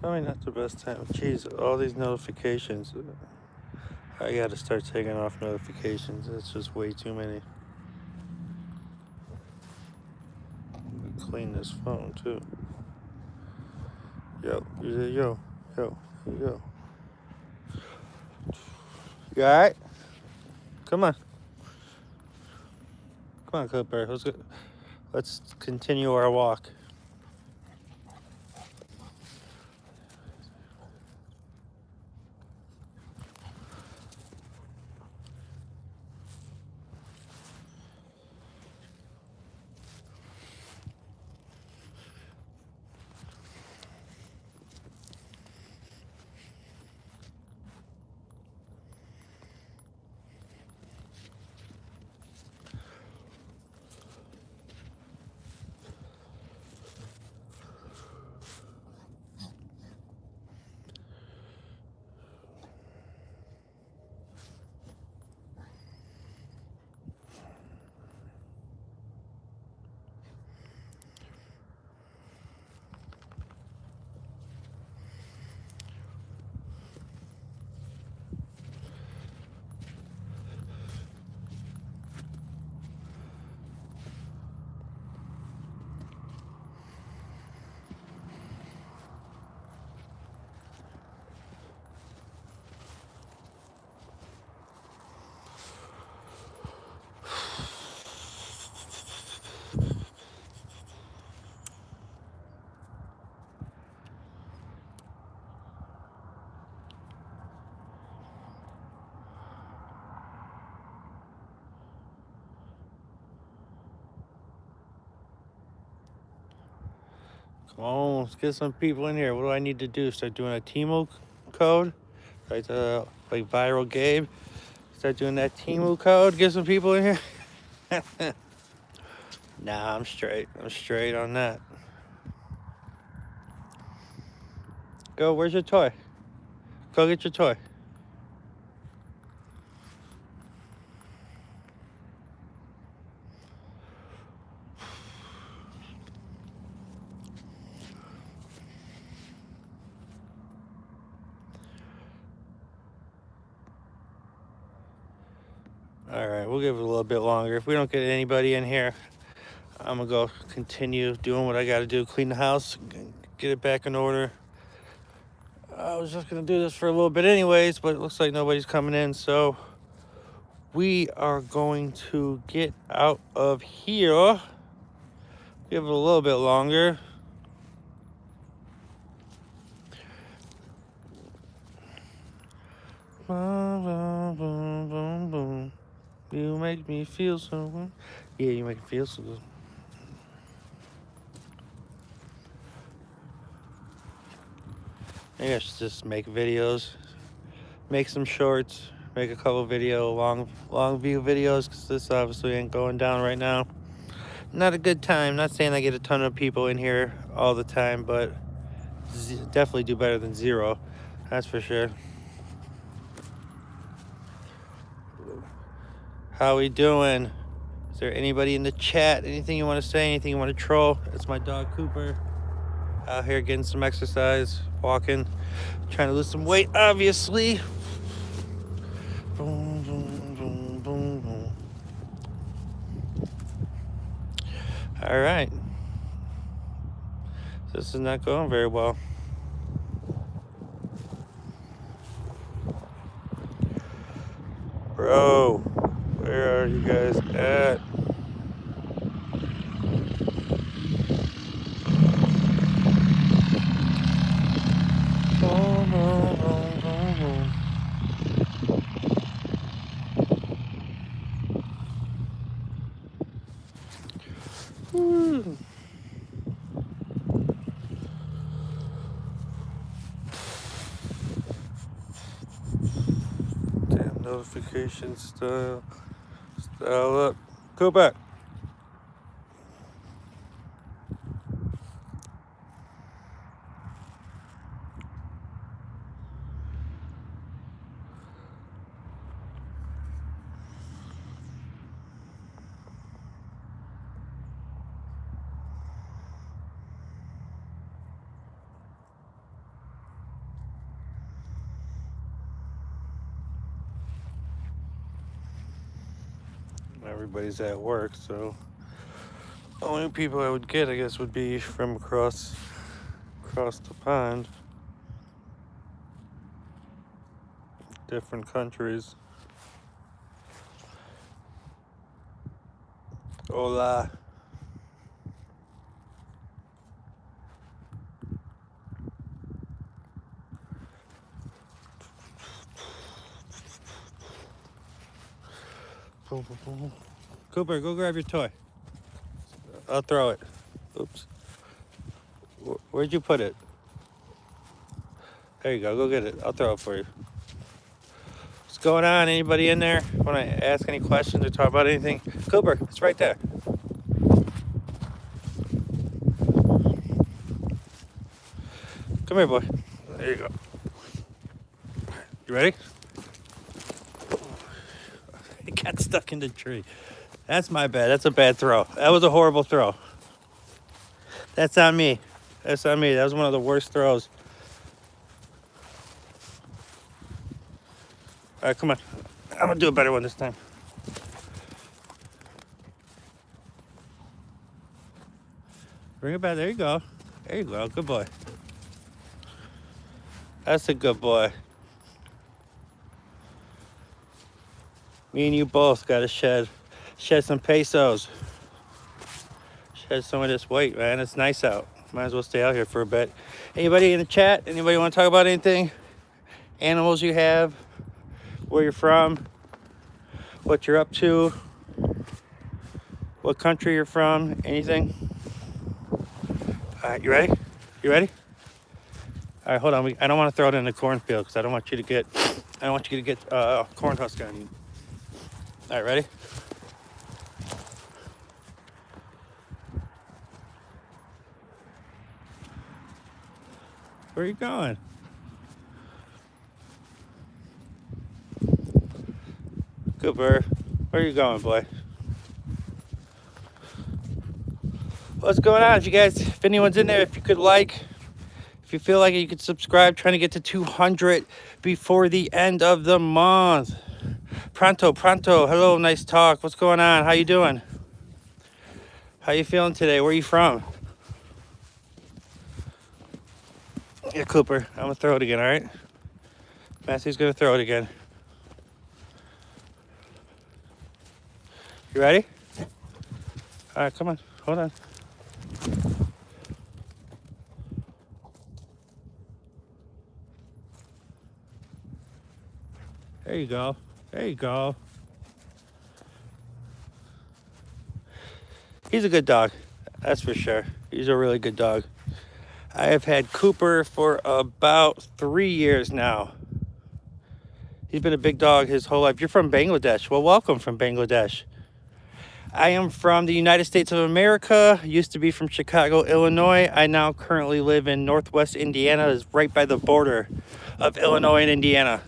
Probably not the best time. Jeez, all these notifications. I gotta start taking off notifications. It's just way too many. Clean this phone too. Yo, yo, yo, yo. You alright? Come on. Come on, Cooper. Let's continue our walk. Come on, let's get some people in here. What do I need to do? Start doing a Temu code? Like Viral Gabe? Start doing that Temu code? Get some people in here? Nah, I'm straight. I'm straight on that. Go, where's your toy? Go get your toy. All right, we'll give it a little bit longer. If we don't get anybody in here, I'm gonna go continue doing what I gotta do. Clean the house, get it back in order. I was just gonna do this for a little bit anyways, but it looks like nobody's coming in, so we are going to get out of here. Give it a little bit longer. You make me feel so good. Yeah, you make me feel so good. Maybe I should just make videos, make some shorts, make a couple long view videos, because this obviously ain't going down right now. Not a good time. Not saying I get a ton of people in here all the time, but definitely do better than zero. That's for sure. How we doing? Is there anybody in the chat? Anything you want to say? Anything you want to troll? It's my dog Cooper. Out here getting some exercise, walking, trying to lose some weight, obviously. Boom, boom, boom, boom, boom. All right. This is not going very well. Bro, where are you guys at? Boom, boom, boom, boom, boom. Woo. Damn notifications style up. Go back. Everybody's at work, so the only people I would get, I guess, would be from across the pond, different countries. Hola. Cooper, go grab your toy. I'll throw it. Oops. Where'd you put it? There you go. Go get it. I'll throw it for you. What's going on? Anybody in there? Want to ask any questions or talk about anything? Cooper, it's right there. Come here, boy. There you go. You ready? It got stuck in the tree. That's my bad. That's a bad throw. That was a horrible throw. That's on me. That's on me. That was one of the worst throws. All right, come on. I'm going to do a better one this time. Bring it back. There you go. There you go. Good boy. That's a good boy. Me and you both got to shed some pesos. Shed some of this weight, man. It's nice out. Might as well stay out here for a bit. Anybody in the chat? Anybody want to talk about anything? Animals you have? Where you're from? What you're up to? What country you're from? Anything? All right, you ready? You ready? All right, hold on. I don't want to throw it in the cornfield because I don't want you to get corn husk on you. All right, ready? Where are you going? Cooper, where are you going, boy? What's going on? If anyone's in there, if you could if you feel like it, you could subscribe. Trying to get to 200 before the end of the month. Pronto. Hello, nice talk. What's going on? How you doing? How you feeling today? Where are you from? Yeah, Cooper. I'm gonna throw it again. All right. Matthew's gonna throw it again. You ready? All right, come on. Hold on. There you go. There you go. He's a good dog. That's for sure. He's a really good dog. I have had Cooper for about 3 years now. He's been a big dog his whole life. You're from Bangladesh. Well, welcome from Bangladesh. I am from the United States of America. Used to be from Chicago, Illinois. I now currently live in Northwest Indiana. It's right by the border of Illinois and Indiana.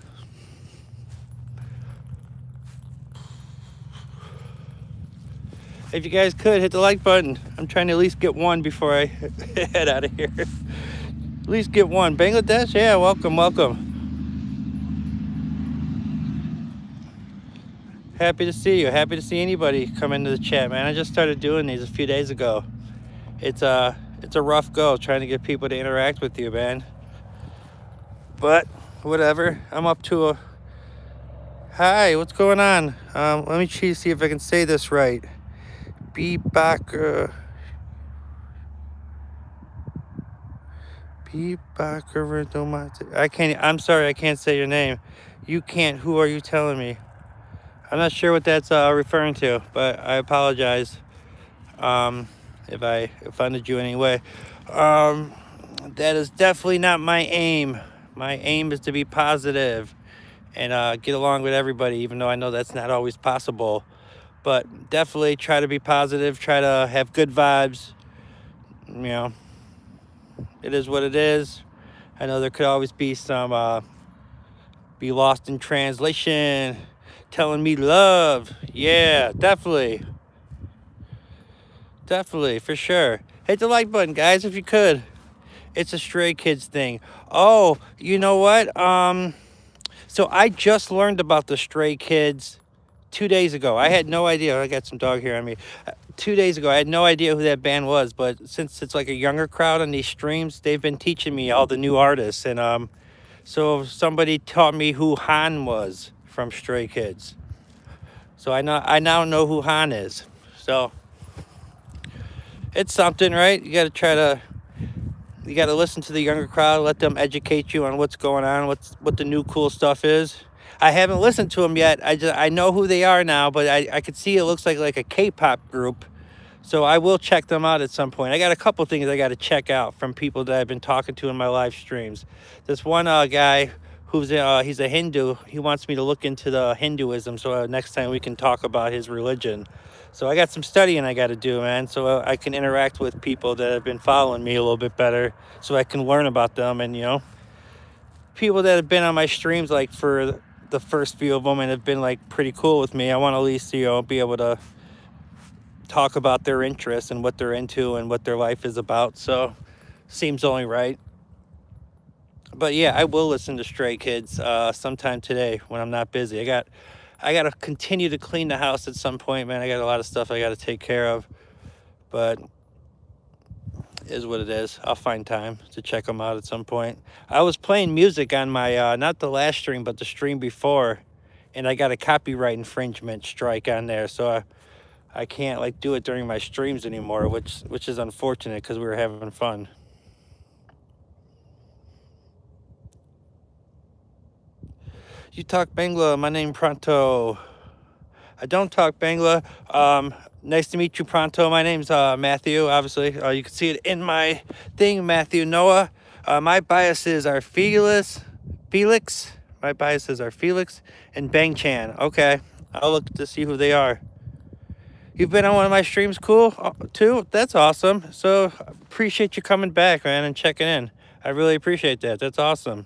If you guys could, hit the like button. I'm trying to at least get one before I head out of here. At least get one. Bangladesh? Yeah, welcome. Happy to see you. Happy to see anybody come into the chat, man. I just started doing these a few days ago. It's a rough go trying to get people to interact with you, man. But whatever. I'm up to a... Hi, what's going on? Let me see if I can say this right. I can't. I'm sorry, I can't say your name. You can't. Who are you telling me? I'm not sure what that's referring to, but I apologize if I offended you in any way. That is definitely not my aim. My aim is to be positive and get along with everybody, even though I know that's not always possible. But definitely try to be positive, try to have good vibes. You know, it is what it is. I know there could always be some be lost in translation, telling me love. Yeah, definitely, for sure. Hit the like button, guys, if you could. It's a Stray Kids thing. Oh, you know what? So I just learned about the Stray Kids 2 days ago. I had no idea. I got some dog hair on me. 2 days ago, I had no idea who that band was, but since it's like a younger crowd on these streams, they've been teaching me all the new artists, and so somebody taught me who Han was from Stray Kids. So I now know who Han is. So it's something, right? You got to listen to the younger crowd, let them educate you on what's going on, what the new cool stuff is. I haven't listened to them yet. I know who they are now, but I could see it looks like a K-pop group. So I will check them out at some point. I got a couple things I got to check out from people that I've been talking to in my live streams. This one guy who's he's a Hindu. He wants me to look into the Hinduism, so next time we can talk about his religion. So I got some studying I got to do, man, so I can interact with people that have been following me a little bit better, so I can learn about them. And people that have been on my streams like for the first few of them and have been like pretty cool with me, I want to at least be able to talk about their interests and what they're into and what their life is about. So seems only right. But yeah, I will listen to Stray Kids sometime today when I'm not busy. I got to continue to clean the house at some point, man. I got a lot of stuff I got to take care of, but it is what it is. I'll find time to check them out at some point. I was playing music on my not the last stream but the stream before, and I got a copyright infringement strike on there, so I can't like do it during my streams anymore, which is unfortunate because we were having fun. You talk Bangla. My name Pronto. I don't talk Bangla. Nice to meet you, Pronto. My name's Matthew. Obviously, you can see it in my thing, Matthew Noah. My biases are Felix. My biases are Felix and Bang Chan. Okay, I'll look to see who they are. You've been on one of my streams, cool, too? That's awesome. So, appreciate you coming back, man, and checking in. I really appreciate that. That's awesome.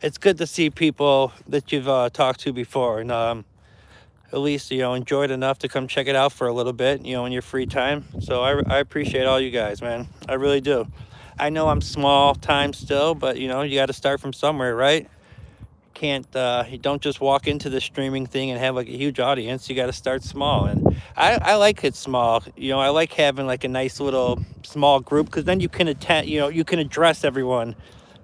It's good to see people that you've talked to before and at least, enjoyed enough to come check it out for a little bit, in your free time. So, I appreciate all you guys, man. I really do. I know I'm small time still, but, you got to start from somewhere, right? You don't just walk into the streaming thing and have like a huge audience. You got to start small, and I like it small. I like having like a nice little small group because then you can attend. You can address everyone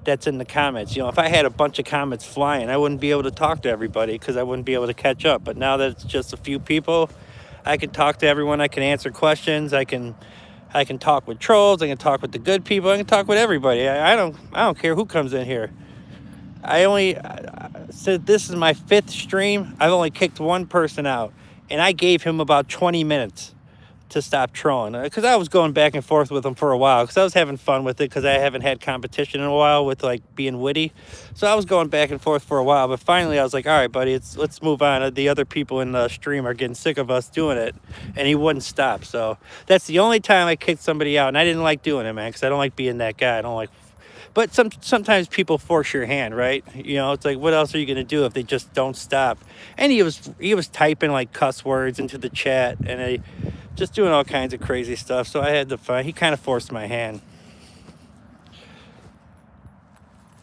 that's in the comments. If I had a bunch of comments flying, I wouldn't be able to talk to everybody because I wouldn't be able to catch up. But now that it's just a few people, I can talk to everyone. I can answer questions. I can talk with trolls. I can talk with the good people. I can talk with everybody. I don't care who comes in here. I only said this is my 5th stream. I've only kicked one person out, and I gave him about 20 minutes to stop trolling because I was going back and forth with him for a while because I was having fun with it because I haven't had competition in a while with like being witty. So I was going back and forth for a while, but finally I was like, all right, buddy, let's move on. The other people in the stream are getting sick of us doing it, and he wouldn't stop. So that's the only time I kicked somebody out, and I didn't like doing it, man, because I don't like being that guy. I don't like. But sometimes people force your hand, right? It's like, what else are you going to do if they just don't stop? And he was typing like cuss words into the chat and just doing all kinds of crazy stuff. So I had to find. He kind of forced my hand.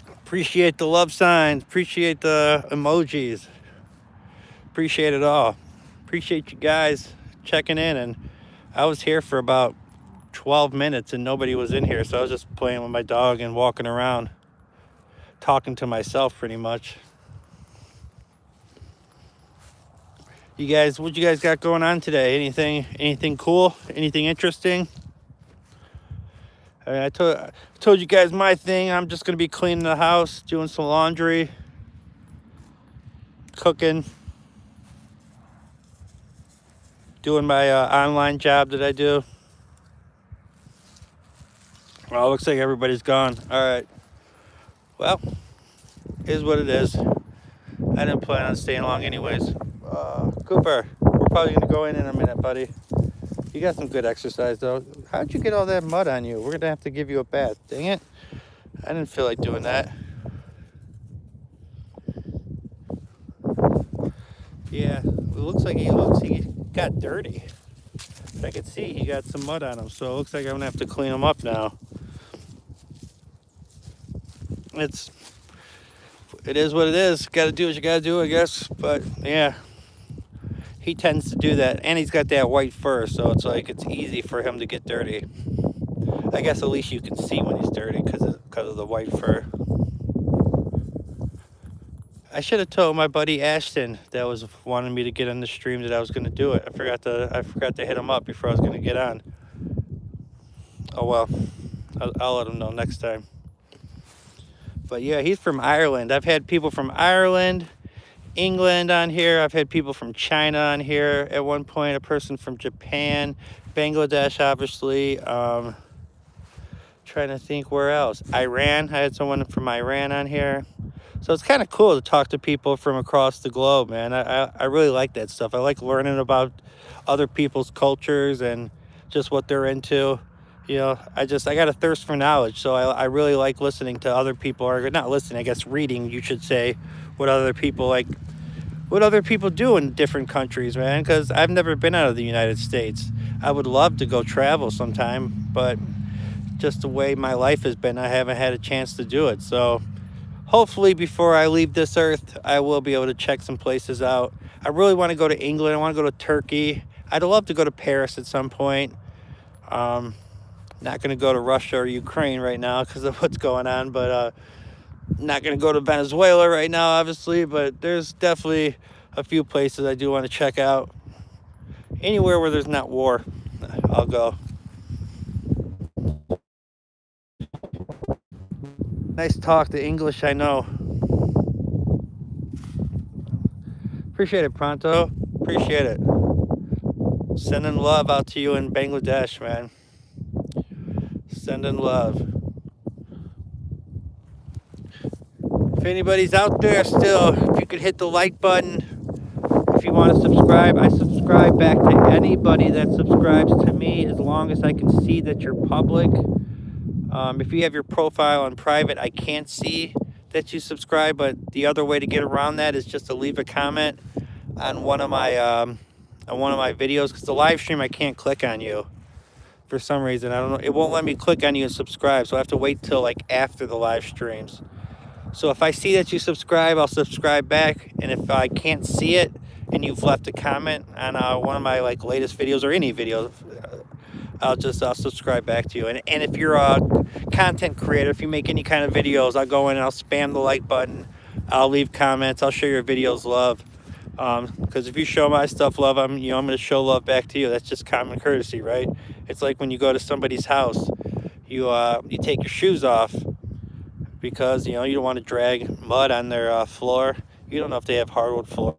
Appreciate the love signs. Appreciate the emojis. Appreciate it all. Appreciate you guys checking in. And I was here for about 12 minutes and nobody was in here, so I was just playing with my dog and walking around talking to myself pretty much. What you guys got going on today? Anything cool? Anything interesting? I told you guys my thing. I'm just gonna be cleaning the house, doing some laundry, cooking, doing my online job that I do. Well, it looks like everybody's gone. All right. Well, is what it is. I didn't plan on staying long anyways. Cooper, we're probably going to go in a minute, buddy. You got some good exercise, though. How'd you get all that mud on you? We're going to have to give you a bath. Dang it. I didn't feel like doing that. Yeah, it looks like he got dirty. I could see he got some mud on him, so it looks like I'm going to have to clean him up now. It is what it is. Got to do what you got to do, I guess. But yeah, he tends to do that, and he's got that white fur, so it's like it's easy for him to get dirty. I guess at least you can see when he's dirty because of the white fur. I should have told my buddy Ashton that was wanting me to get on the stream that I was going to do it. I forgot to hit him up before I was going to get on. Oh well, I'll let him know next time. But yeah, he's from Ireland. I've had people from Ireland, England on here. I've had people from China on here at one point. A person from Japan, Bangladesh, obviously. Trying to think where else. Iran. I had someone from Iran on here. So it's kind of cool to talk to people from across the globe, man. I really like that stuff. I like learning about other people's cultures and just what they're into. You know, I got a thirst for knowledge. So I really like listening to other people, or not listening, I guess reading, you should say, what other people do in different countries, man. Because I've never been out of the United States. I would love to go travel sometime, but just the way my life has been, I haven't had a chance to do it. So hopefully before I leave this earth, I will be able to check some places out. I really want to go to England. I want to go to Turkey. I'd love to go to Paris at some point. Not going to go to Russia or Ukraine right now because of what's going on, but not going to go to Venezuela right now, obviously, but there's definitely a few places I do want to check out. Anywhere where there's not war, I'll go. Nice talk, the English, I know. Appreciate it, Pronto. Appreciate it. Sending love out to you in Bangladesh, man. Sending love. If anybody's out there still, if you could hit the like button. If you want to subscribe, I subscribe back to anybody that subscribes to me as long as I can see that you're public. If you have your profile on private, I can't see that you subscribe, but the other way to get around that is just to leave a comment on one of my videos, because the live stream I can't click on you for some reason. I don't know, it won't let me click on you and subscribe, so I have to wait till like after the live streams. So if I see that you subscribe, I'll subscribe back, and if I can't see it and you've left a comment on one of my like latest videos or any video, I'll subscribe back to you. And if you're a content creator, if you make any kind of videos, I'll go in and I'll spam the like button. I'll leave comments. I'll show your videos love. Because if you show my stuff love, I'm going to show love back to you. That's just common courtesy, right? It's like when you go to somebody's house, you take your shoes off because you don't want to drag mud on their floor. You don't know if they have hardwood floor